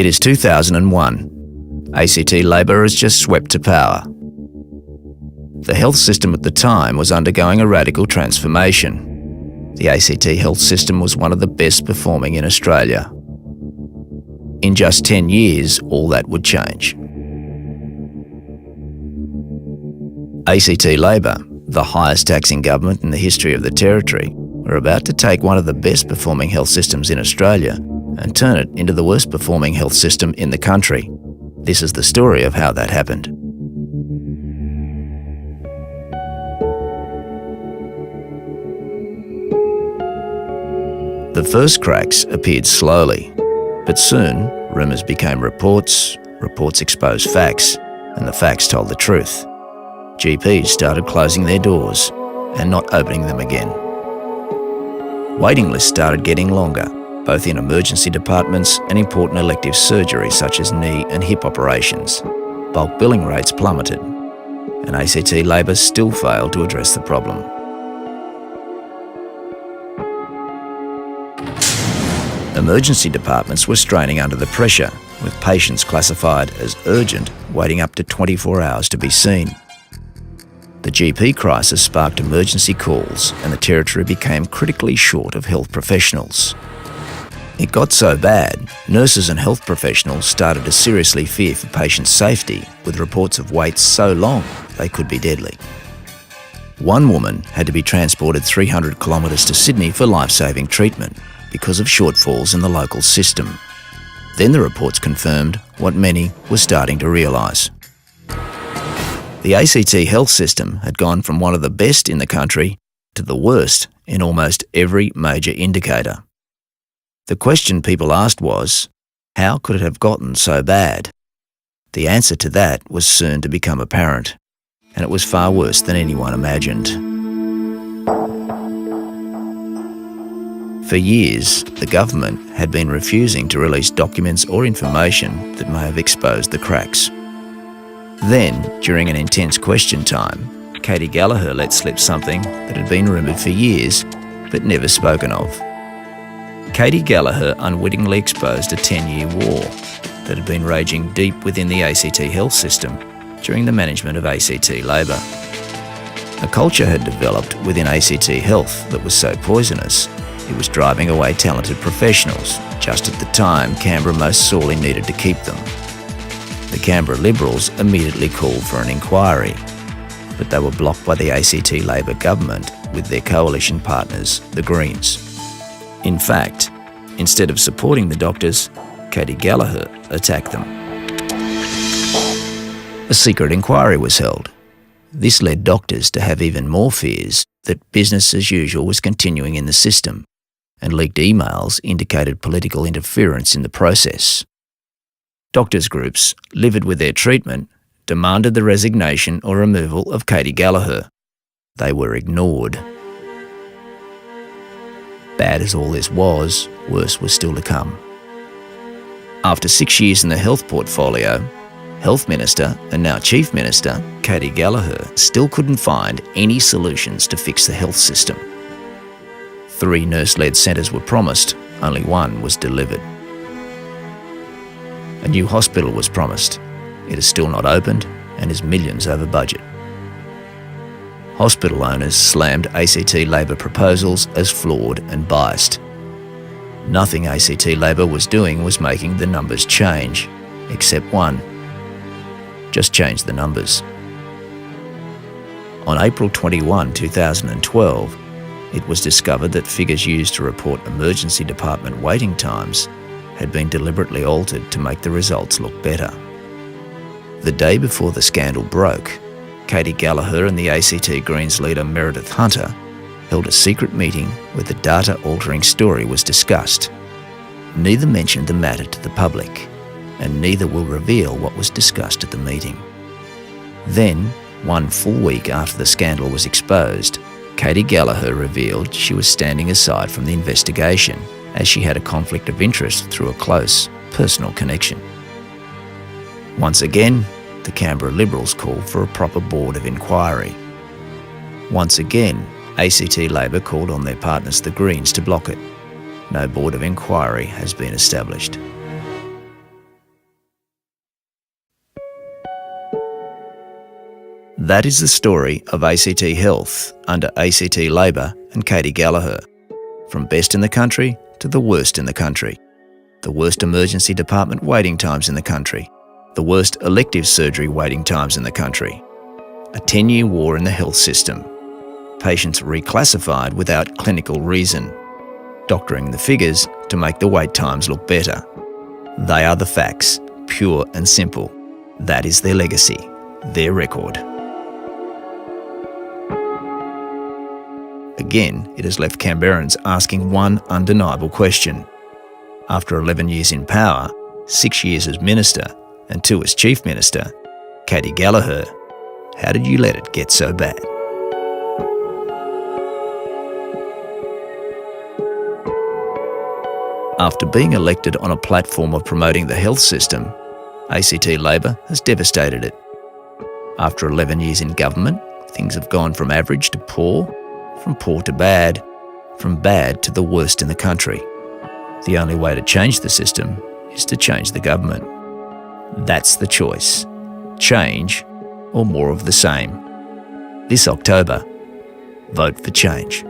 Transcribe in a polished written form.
It is 2001. ACT Labor has just swept to power. The health system at the time was undergoing a radical transformation. The ACT health system was one of the best performing in Australia. In just 10 years, all that would change. ACT Labor, the highest taxing government in the history of the Territory, were about to take one of the best performing health systems in Australia and turn it into the worst performing health system in the country. This is the story of how that happened. The first cracks appeared slowly, but soon rumours became reports, reports exposed facts, and the facts told the truth. GPs started closing their doors and not opening them again. Waiting lists started getting longer, both in emergency departments and important elective surgeries such as knee and hip operations. Bulk billing rates plummeted, and ACT Labor still failed to address the problem. Emergency departments were straining under the pressure, with patients classified as urgent waiting up to 24 hours to be seen. The GP crisis sparked emergency calls and the Territory became critically short of health professionals. It got so bad, nurses and health professionals started to seriously fear for patient safety, with reports of waits so long they could be deadly. One woman had to be transported 300 kilometres to Sydney for life-saving treatment because of shortfalls in the local system. Then the reports confirmed what many were starting to realise. The ACT health system had gone from one of the best in the country to the worst in almost every major indicator. The question people asked was, how could it have gotten so bad? The answer to that was soon to become apparent, and it was far worse than anyone imagined. For years, the government had been refusing to release documents or information that may have exposed the cracks. Then, during an intense question time, Katie Gallagher let slip something that had been rumoured for years, but never spoken of. Katie Gallagher unwittingly exposed a 10-year war that had been raging deep within the ACT health system during the management of ACT Labor. A culture had developed within ACT Health that was so poisonous, it was driving away talented professionals just at the time Canberra most sorely needed to keep them. The Canberra Liberals immediately called for an inquiry, but they were blocked by the ACT Labor government with their coalition partners, the Greens. In fact, instead of supporting the doctors, Katie Gallagher attacked them. A secret inquiry was held. This led doctors to have even more fears that business as usual was continuing in the system, and leaked emails indicated political interference in the process. Doctors' groups, livid with their treatment, demanded the resignation or removal of Katie Gallagher. They were ignored. Bad as all this was, worse was still to come. After 6 years in the health portfolio, Health Minister and now Chief Minister Katie Gallagher still couldn't find any solutions to fix the health system. 3 nurse-led centres were promised, only 1 was delivered. A new hospital was promised. It is still not opened and is millions over budget. Hospital owners slammed ACT Labor proposals as flawed and biased. Nothing ACT Labor was doing was making the numbers change, except one. Just change the numbers. On April 21, 2012, it was discovered that figures used to report emergency department waiting times had been deliberately altered to make the results look better. The day before the scandal broke, Katie Gallagher and the ACT Greens leader Meredith Hunter held a secret meeting where the data-altering story was discussed. Neither mentioned the matter to the public, and neither will reveal what was discussed at the meeting. Then, 1 full week after the scandal was exposed, Katie Gallagher revealed she was standing aside from the investigation as she had a conflict of interest through a close, personal connection. Once again, the Canberra Liberals called for a proper board of inquiry. Once again, ACT Labor called on their partners the Greens to block it. No board of inquiry has been established. That is the story of ACT Health under ACT Labor and Katie Gallagher. From best in the country to the worst in the country. The worst emergency department waiting times in the country. The worst elective surgery waiting times in the country. A 10-year war in the health system. Patients reclassified without clinical reason. Doctoring the figures to make the wait times look better. They are the facts, pure and simple. That is their legacy, their record. Again, it has left Canberrans asking one undeniable question. After 11 years in power, 6 years as Minister and 2 as Chief Minister, Katie Gallagher, how did you let it get so bad? After being elected on a platform of promoting the health system, ACT Labor has devastated it. After 11 years in government, things have gone from average to poor, from poor to bad, from bad to the worst in the country. The only way to change the system is to change the government. That's the choice. Change or more of the same. This October, vote for change.